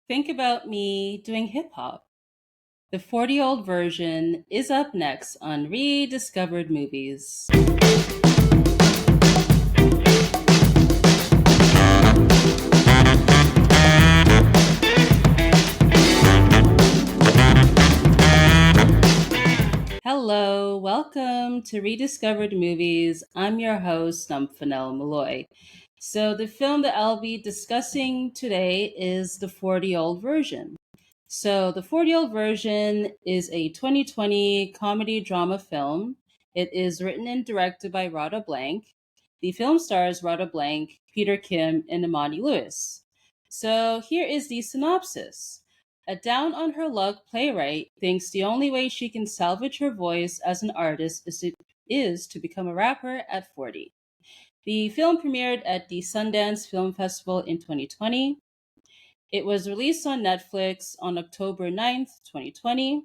Think about me doing hip hop. The 40-year-old version is up next on Rediscovered Movies. Hello, welcome to Rediscovered Movies. I'm your host, Nomfanelo Malloy. So, the film that I'll be discussing today is the 40-year-old version. So, the 40-year-old version is a 2020 comedy drama film. It is written and directed by Radha Blank. The film stars Radha Blank, Peter Kim, and Imani Lewis. So, here is the synopsis. A down on her luck playwright thinks the only way she can salvage her voice as an artist is to become a rapper at 40. The film premiered at the Sundance Film Festival in 2020. It was released on Netflix on October 9th, 2020.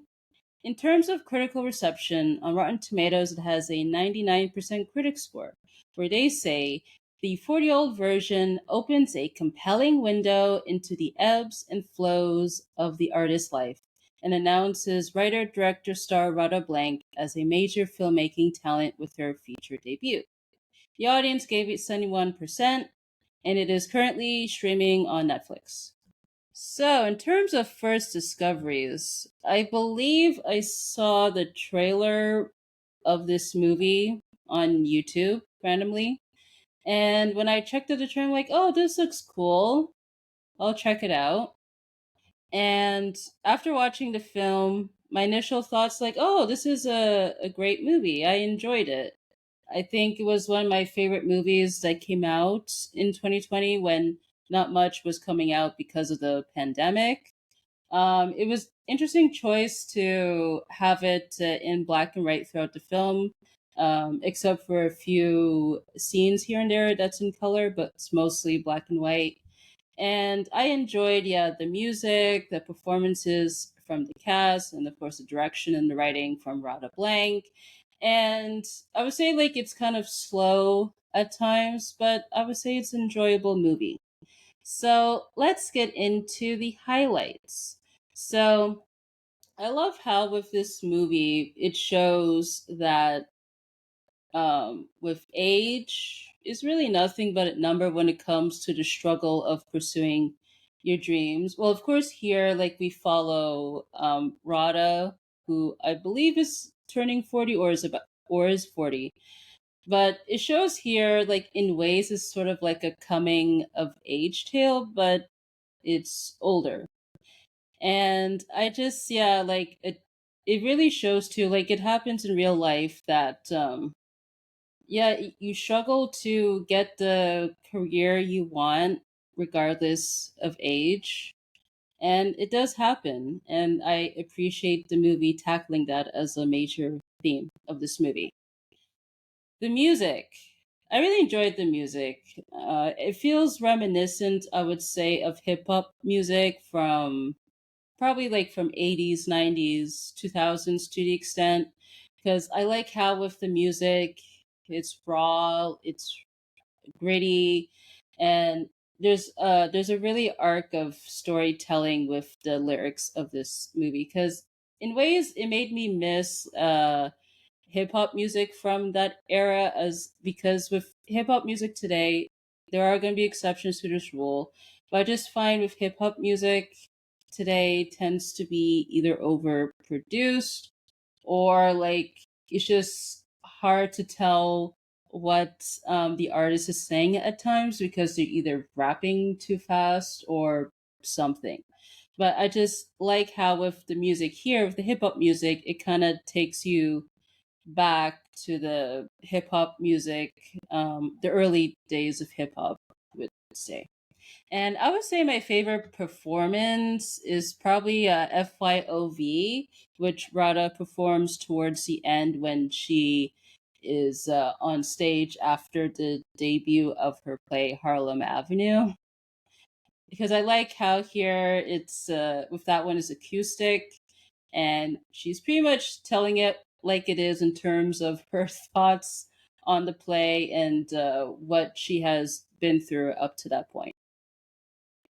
In terms of critical reception, on Rotten Tomatoes, it has a 99% critic score, where they say the 40-year-old version opens a compelling window into the ebbs and flows of the artist's life and announces writer director star Radha Blank as a major filmmaking talent with her feature debut. The audience gave it 71%, and it is currently streaming on Netflix. So, in terms of first discoveries, I believe I saw the trailer of this movie on YouTube randomly. And when I checked out the trailer, I'm like, oh, this looks cool. I'll check it out. And after watching the film, my initial thoughts like, oh, this is a great movie. I enjoyed it. I think it was one of my favorite movies that came out in 2020 when not much was coming out because of the pandemic. It was interesting choice to have it in black and white throughout the film, except for a few scenes here and there that's in color, but it's mostly black and white. And I enjoyed, yeah, the music, the performances from the cast, and of course the direction and the writing from Radha Blank. And I would say like it's kind of slow at times, but I would say it's an enjoyable movie. So let's get into the highlights. So I love how with this movie it shows that with age is really nothing but a number when it comes to the struggle of pursuing your dreams. Well, of course, here like we follow Radha, who I believe is turning 40 or is 40, but it shows here like in ways is sort of like a coming of age tale, but it's older. And I just, yeah, like it really shows too, like it happens in real life that yeah, you struggle to get the career you want regardless of age. And it does happen, and I appreciate the movie tackling that as a major theme of this movie. The music. I really enjoyed the music. It feels reminiscent, I would say, of hip hop music from probably like from 80s, 90s, 2000s to the extent. Because I like how with the music, it's raw, it's gritty, and there's a really arc of storytelling with the lyrics of this movie. Because in ways, it made me miss hip hop music from that era, as because with hip hop music today, there are going to be exceptions to this rule. But I just find with hip hop music today tends to be either overproduced or like it's just hard to tell what the artist is saying at times because they're either rapping too fast or something. But I just like how with the music here, with the hip hop music, it kind of takes you back to the hip hop music, the early days of hip hop, I would say. And I would say my favorite performance is probably FYOV, which Radha performs towards the end when she is on stage after the debut of her play Harlem Avenue. Because I like how here it's with that one is acoustic, and she's pretty much telling it like it is in terms of her thoughts on the play and what she has been through up to that point.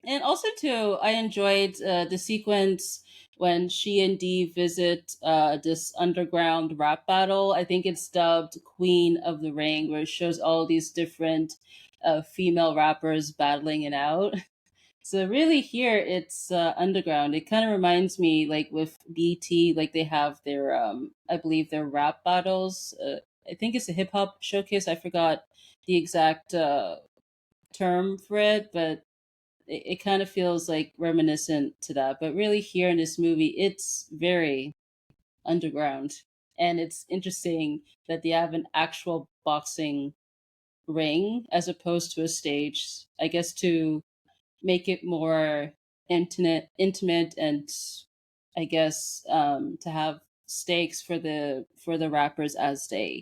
And also too, I enjoyed the sequence when she and Dee visit this underground rap battle. I think it's dubbed Queen of the Ring, where it shows all these different female rappers battling it out. So really here it's underground. It kind of reminds me like with BT, like they have their I believe their rap battles. I think it's a hip hop showcase. I forgot the exact term for it, but it kind of feels like reminiscent to that. But really here in this movie, it's very underground, and it's interesting that they have an actual boxing ring as opposed to a stage. I guess to make it more intimate, and I guess to have stakes for the rappers as they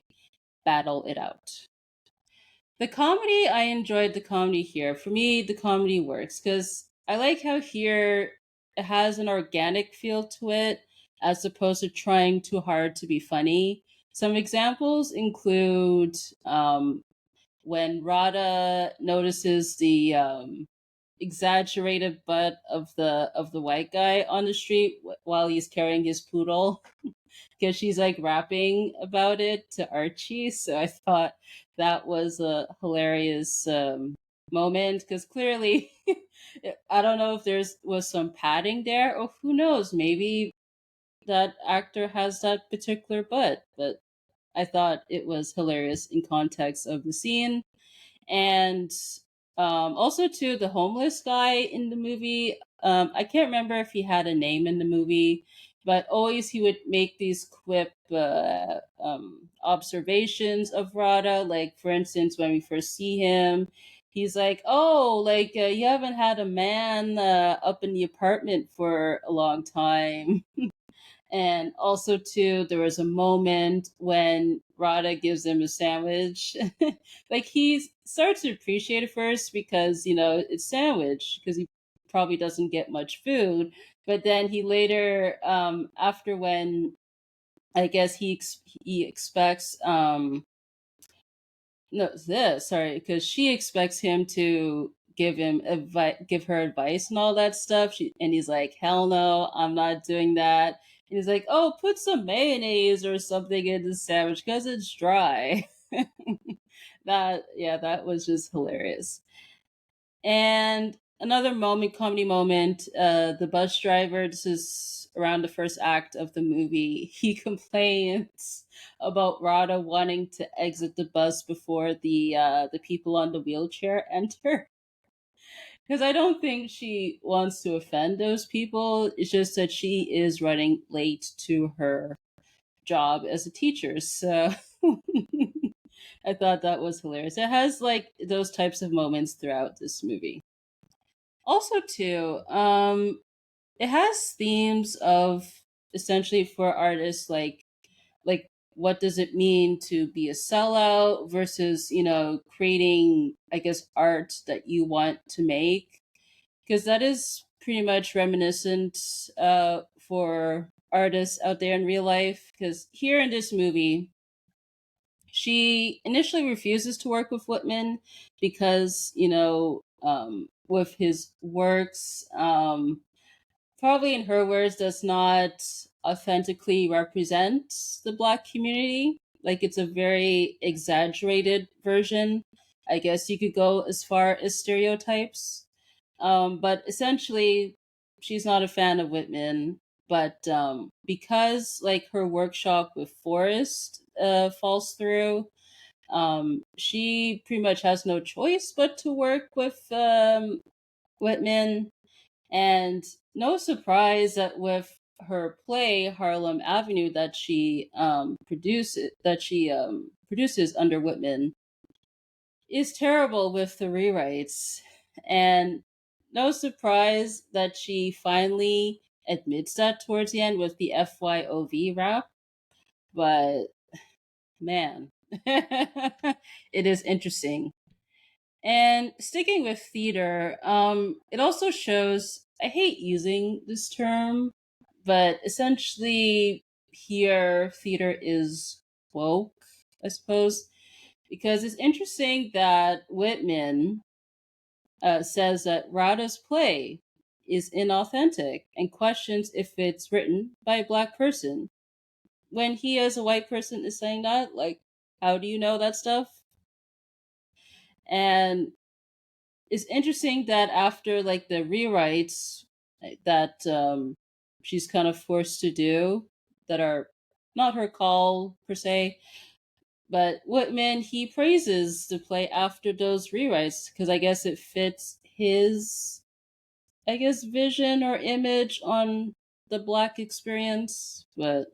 battle it out. The comedy, I enjoyed the comedy here. For me, the comedy works because I like how here it has an organic feel to it as opposed to trying too hard to be funny. Some examples include when Radha notices the exaggerated butt of the white guy on the street while he's carrying his poodle, because she's like rapping about it to Archie. So I thought that was a hilarious moment because clearly, I don't know if there's was some padding there, or who knows, maybe that actor has that particular butt. But I thought it was hilarious in context of the scene. And also too, the homeless guy in the movie, I can't remember if he had a name in the movie, but always he would make these quip observations of Radha. Like for instance, when we first see him, he's like, oh, like you haven't had a man up in the apartment for a long time. And also too, there was a moment when Radha gives him a sandwich. Like he starts to appreciate it first because, you know, it's sandwich because he probably doesn't get much food. But then he later, after when I guess he expects no, this, sorry, because she expects him to give her advice and all that stuff. And he's like, "Hell no, I'm not doing that." And he's like, "Oh, put some mayonnaise or something in the sandwich because it's dry." That yeah, that was just hilarious. And another moment, comedy moment, the bus driver, this is around the first act of the movie, he complains about Radha wanting to exit the bus before the people on the wheelchair enter. Because I don't think she wants to offend those people. It's just that she is running late to her job as a teacher. So I thought that was hilarious. It has like those types of moments throughout this movie. Also too, it has themes of essentially for artists like what does it mean to be a sellout versus, you know, creating I guess art that you want to make, because that is pretty much reminiscent for artists out there in real life. Because here in this movie, she initially refuses to work with Whitman because, you know, with his works, probably in her words, does not authentically represent the Black community. Like it's a very exaggerated version. I guess you could go as far as stereotypes. But essentially, she's not a fan of Whitman. But because like her workshop with Forrest falls through, she pretty much has no choice but to work with Whitman. And no surprise that with her play Harlem Avenue that she produces under Whitman is terrible with the rewrites. And no surprise that she finally admits that towards the end with the FYOV rap. But man, it is interesting. And sticking with theater, it also shows, I hate using this term, but essentially here theater is woke, I suppose, because it's interesting that Whitman says that Radha's play is inauthentic and questions if it's written by a black person. When he, as a white person, is saying that, like, how do you know that stuff? And it's interesting that after like the rewrites that she's kind of forced to do, that are not her call per se, but Whitman, he praises the play after those rewrites because I guess it fits his, I guess, vision or image on the black experience. But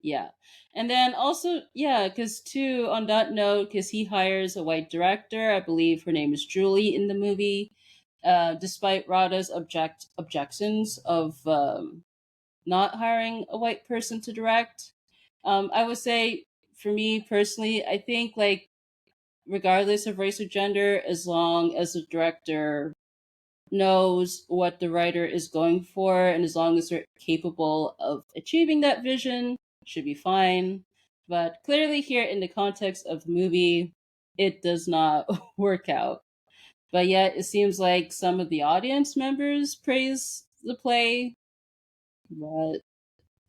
yeah. And then also, yeah, because too, on that note, because he hires a white director, I believe her name is Julie in the movie, despite Radha's objections of not hiring a white person to direct. I would say, for me personally, I think, like, regardless of race or gender, as long as the director knows what the writer is going for, and as long as they're capable of achieving that vision, should be fine. But clearly, here in the context of the movie, it does not work out. But yet, it seems like some of the audience members praise the play, but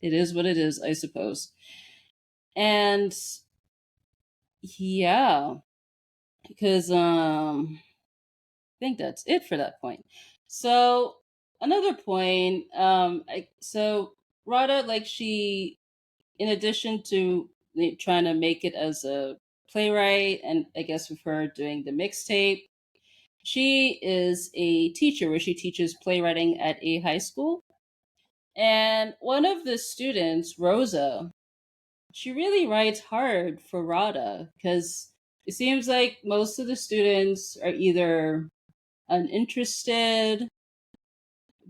it is what it is, I suppose. And yeah, because I think that's it for that point. So another point, so Radha, like, she, in addition to trying to make it as a playwright, and I guess with her doing the mixtape, she is a teacher where she teaches playwriting at a high school. And one of the students, Rosa, she really writes hard for Radha because it seems like most of the students are either uninterested,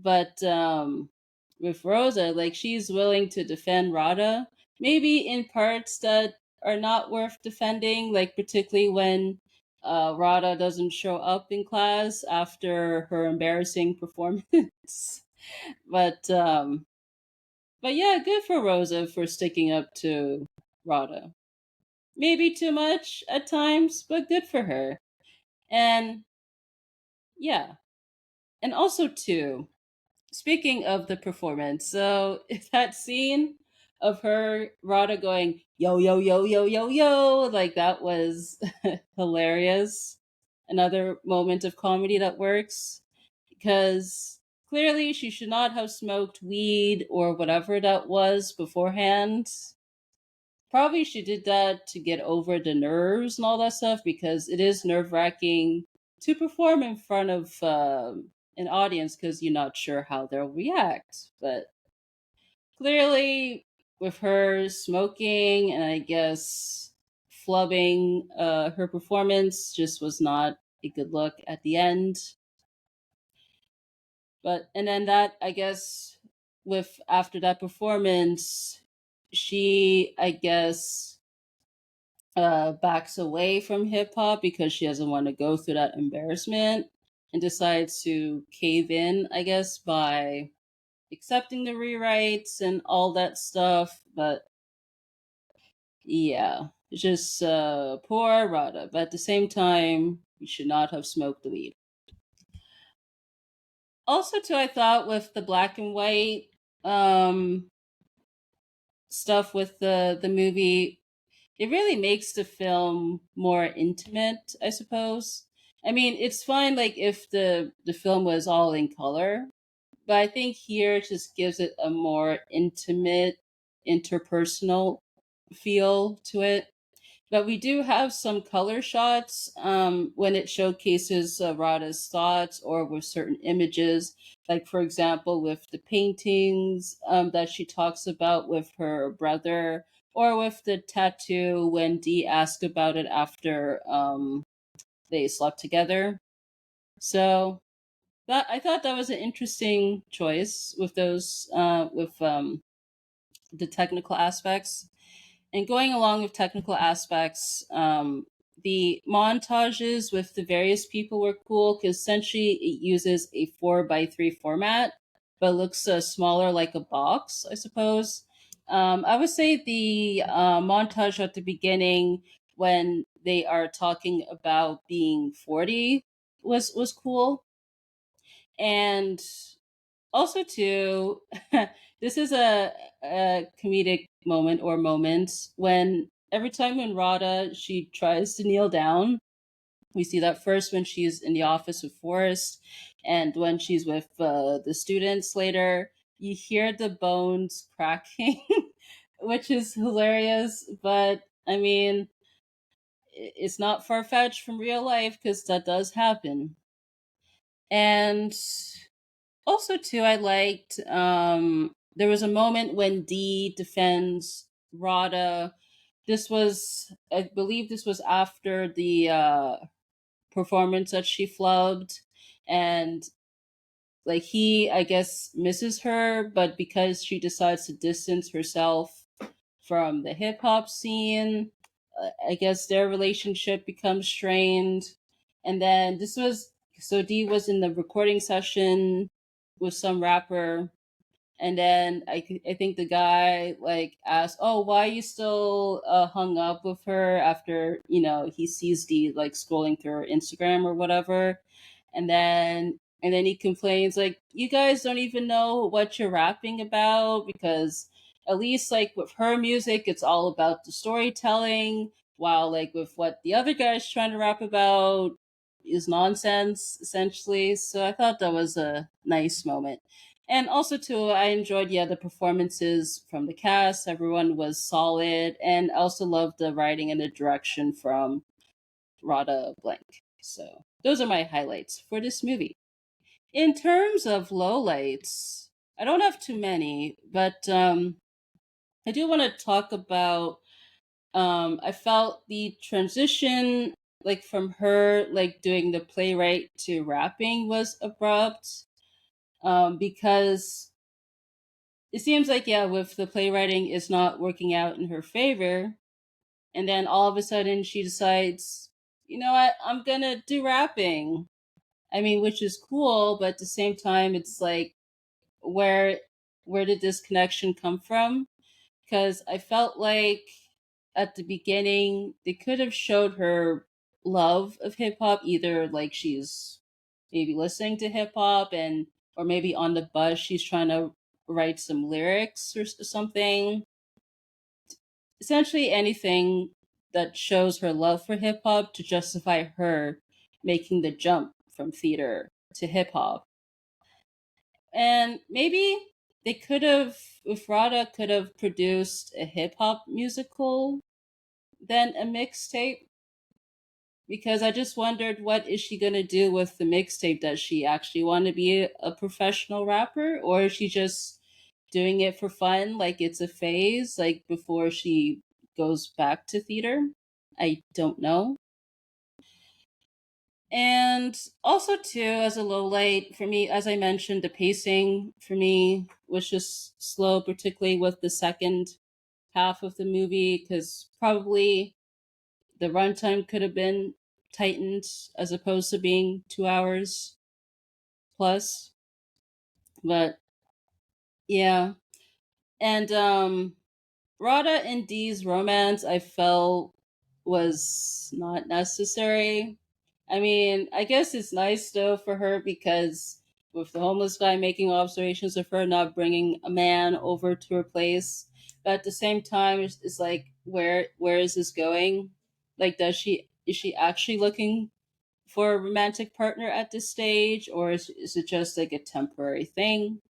but with Rosa, like, she's willing to defend Radha, maybe in parts that are not worth defending, like particularly when Radha doesn't show up in class after her embarrassing performance. but but yeah, good for Rosa for sticking up to Radha. Maybe too much at times, but good for her. And yeah, and also too, speaking of the performance, so that scene of her, Radha, going yo yo yo yo yo yo, like, that was hilarious. Another moment of comedy that works, because clearly she should not have smoked weed or whatever that was beforehand. Probably she did that to get over the nerves and all that stuff, because it is nerve wracking to perform in front of an audience because you're not sure how they'll react. But clearly, with her smoking and I guess flubbing, her performance just was not a good look at the end. But, and then that, I guess, with after that performance, she, I guess, backs away from hip hop because she doesn't want to go through that embarrassment, and decides to cave in, I guess, by accepting the rewrites and all that stuff. But yeah, it's just poor Radha. But at the same time, you should not have smoked the weed. Also, too, I thought with the black and white um, stuff with the movie, it really makes the film more intimate, I suppose. I mean, it's fine, like, if the film was all in color, but I think here it just gives it a more intimate, interpersonal feel to it. But we do have some color shots when it showcases Radha's thoughts, or with certain images, like, for example, with the paintings that she talks about with her brother, or with the tattoo when Dee asked about it after they slept together. So that, I thought that was an interesting choice with those with the technical aspects. And going along with technical aspects, the montages with the various people were cool because essentially it uses a 4:3 format, but looks smaller, like a box, I suppose. I would say the montage at the beginning when they are talking about being 40. was cool. And also too, this is a comedic moment or moments when every time when Radha she tries to kneel down. We see that first when she's in the office with Forrest, and when she's with the students later. You hear the bones cracking, which is hilarious. But I mean, it's not far fetched from real life because that does happen. And also, too, I liked there was a moment when Dee defends Radha. This was, I believe, this was after the performance that she flubbed, and like he I guess misses her, but because she decides to distance herself from the hip hop scene, I guess their relationship becomes strained. And then this was, so Dee was in the recording session with some rapper, and then I think the guy like asked, "Oh, why are you still hung up with her after he sees Dee like scrolling through her Instagram or whatever?" And then he complains like, "You guys don't even know what you're rapping about, because at least like with her music, it's all about the storytelling, while like with what the other guy's trying to rap about is nonsense essentially." So I thought that was a nice moment. And also too, I enjoyed the performances from the cast. Everyone was solid, and I also loved the writing and the direction from Radha Blank. So those are my highlights for this movie. In terms of lowlights, I don't have too many, but I do want to talk about. I felt the transition, like from her like doing the playwright to rapping, was abrupt. Because it seems like with the playwriting is not working out in her favor, and then all of a sudden she decides, I'm gonna do rapping. I mean, which is cool, but at the same time it's like, where where did this connection come from? Because I felt like at the beginning they could have showed her love of hip hop, either like she's maybe listening to hip hop, and or maybe on the bus she's trying to write some lyrics or something. Essentially anything that shows her love for hip hop to justify her making the jump from theater to hip hop. And maybe they could have, if Radha could have produced a hip hop musical than a mixtape, because I just wondered, what is she gonna do with the mixtape? Does she actually want to be a professional rapper, or is she just doing it for fun, like it's a phase, like before she goes back to theater? I don't know. And also too, as a low light for me, as I mentioned, the pacing for me was just slow, particularly with the second half of the movie, because probably the runtime could have been tightened as opposed to being 2 hours plus. But yeah. And Radha and Dee's romance, I felt, was not necessary. I mean, I guess it's nice though for her, because with the homeless guy making observations of her not bringing a man over to her place, but at the same time, it's like, where is this going? Like, is she actually looking for a romantic partner at this stage, or is it just like a temporary thing?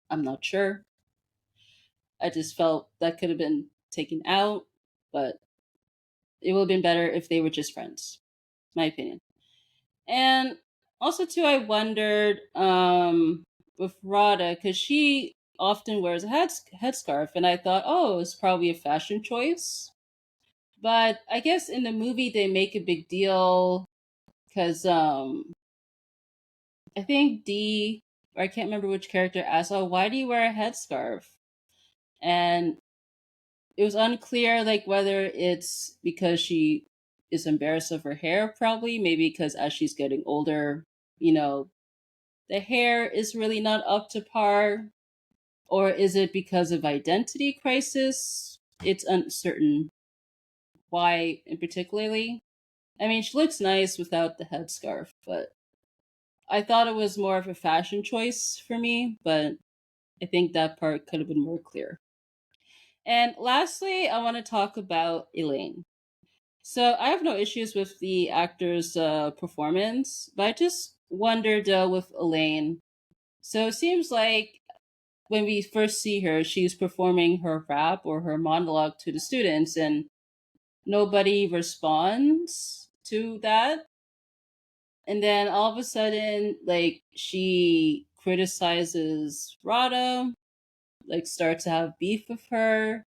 I'm not sure. I just felt that could have been taken out, but it would have been better if they were just friends, my opinion. And also too, I wondered with Radha, because she often wears a headscarf, and I thought, oh, it's probably a fashion choice. But I guess in the movie they make a big deal because I think Dee, or I can't remember which character, asked, "Oh, why do you wear a headscarf?" And it was unclear, like whether it's because she is embarrassed of her hair, probably maybe because as she's getting older, you know, the hair is really not up to par, or is it because of identity crisis? It's uncertain why in particularly. I mean, she looks nice without the headscarf, but I thought it was more of a fashion choice for me, but I think that part could have been more clear. And lastly, I want to talk about Elaine. So I have no issues with the actor's performance, but I just wondered with Elaine. So it seems like when we first see her, she's performing her rap or her monologue to the students, and nobody responds to that. And then all of a sudden, like, she criticizes Radha, like starts to have beef with her,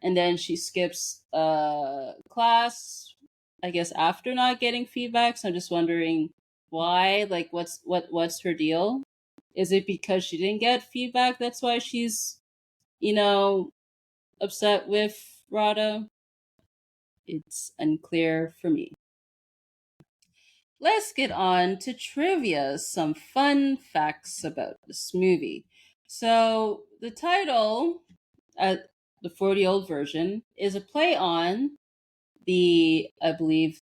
and then she skips class, I guess, after not getting feedback. So I'm just wondering why, like, what's her deal? Is it because she didn't get feedback, that's why she's, you know upset with Radha? It's unclear for me. Let's get on to trivia, some fun facts about this movie. So the title, uh, the 40-year-old version, is a play on the, I believe,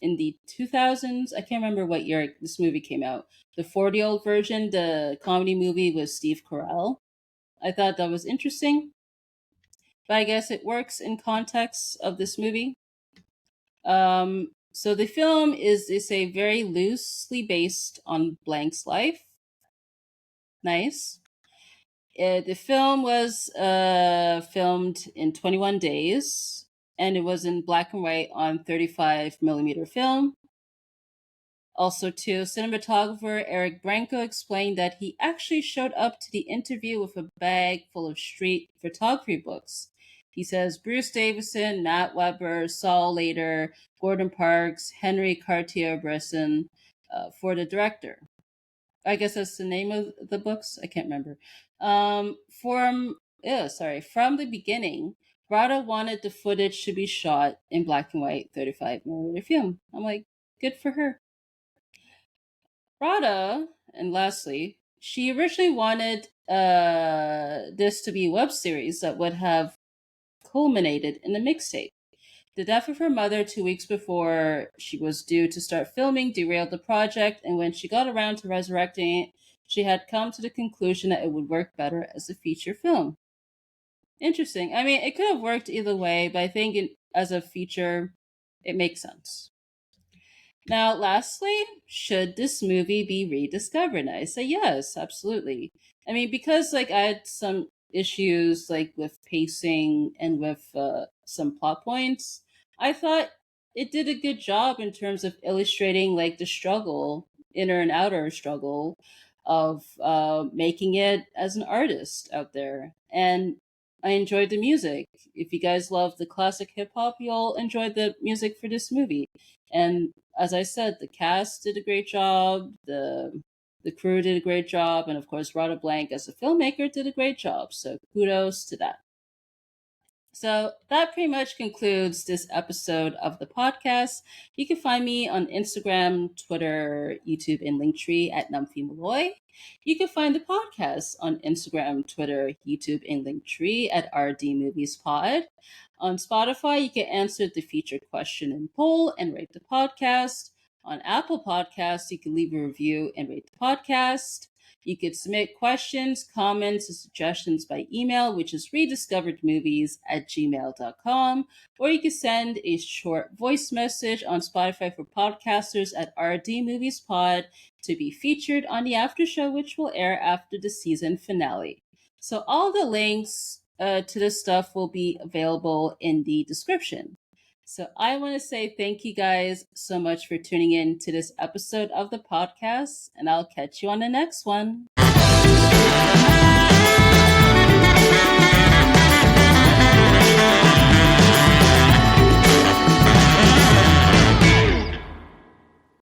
in the 2000s. I can't remember what year this movie came out. The 40-year-old version, the comedy movie with Steve Carell. I thought that was interesting, but I guess it works in context of this movie. So the film is, they say, very loosely based on Blank's life. Nice. The film was filmed in 21 days, and it was in black and white on 35 millimeter film. Also, too, cinematographer Eric Branco explained that he actually showed up to the interview with a bag full of street photography books. He says Bruce Davison, Matt Weber, Saul Lader, Gordon Parks, Henry Cartier-Bresson for the director. I guess that's the name of the books. I can't remember. From the beginning, Radha wanted the footage to be shot in black and white 35 millimeter film. I'm like, good for her. Radha, and lastly, she originally wanted this to be a web series that would have culminated in a mixtape. The death of her mother 2 weeks before she was due to start filming derailed the project, and when she got around to resurrecting it, she had come to the conclusion that it would work better as a feature film. Interesting. I mean, it could have worked either way, but I think as a feature, it makes sense. Now, lastly, should this movie be rediscovered? I say yes, absolutely. I mean, because like I had some issues like with pacing and with some plot points, I thought it did a good job in terms of illustrating like the struggle, inner and outer struggle of making it as an artist out there. And I enjoyed the music. If you guys love the classic hip hop, you'll enjoy the music for this movie. And as I said, the cast did a great job. The crew did a great job, and of course, Radha Blank as a filmmaker did a great job. So kudos to that. So that pretty much concludes this episode of the podcast. You can find me on Instagram, Twitter, YouTube, and Linktree at Nomfanelo. You can find the podcast on Instagram, Twitter, YouTube, and Linktree at RD Movies Pod. On Spotify, you can answer the featured question and poll and rate the podcast. On Apple Podcasts, you can leave a review and rate the podcast. You could submit questions, comments, and suggestions by email, which is rediscoveredmovies@gmail.com, or you can send a short voice message on Spotify for podcasters at RD Movies Pod to be featured on the after show, which will air after the season finale. So all the links to this stuff will be available in the description. So I want to say thank you guys so much for tuning in to this episode of the podcast, and I'll catch you on the next one.